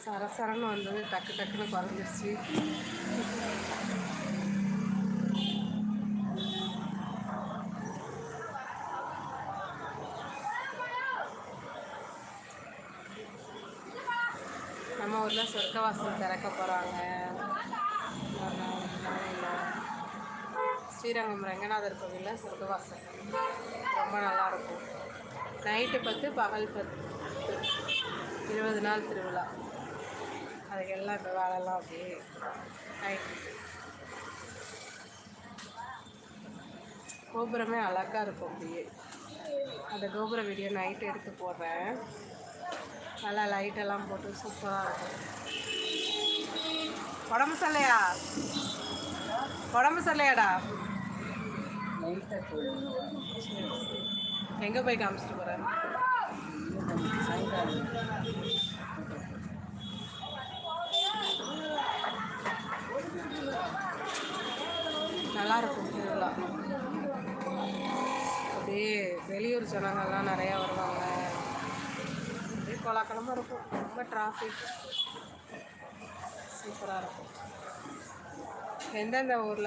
சரசரன்னு வந்தது டக்கு டக்குன்னு குறைஞ்சிருச்சு. நம்ம ஊரில் சொர்க்கவாசல் திறக்க போகிறாங்க. ஸ்ரீரங்கம் ரங்கநாதர் கோவிலில் சொர்க்கவாசல் ரொம்ப நல்லாயிருக்கும். நைட்டு 10 பகல் 10 20 நாள் திருவிழா. அதுக்கெல்லாம் இப்போ வேலைலாம் அப்படியே நைட்டு. கோபுரமே அழகாக இருக்கும். அப்படியே அந்த கோபுர வீடியோ நைட்டு எடுத்து போடுறேன். நல்லா லைட்டெல்லாம் போட்டு சூப்பராக இருக்கும். உடம்பு சரியில்லையா? உடம்பு சரியில்லையாடா? எங்கே போய் காமிச்சிட்டு போகிறேன்? நல்லாயிருக்கும் திருவிழா. அப்படியே வெளியூர் ஜனங்கள்லாம் நிறையா வருவாங்க. அப்படியே கோலாகலமாக இருக்கும். ரொம்ப டிராஃபிக். சூப்பராக இருக்கும். எந்தெந்த ஊரில்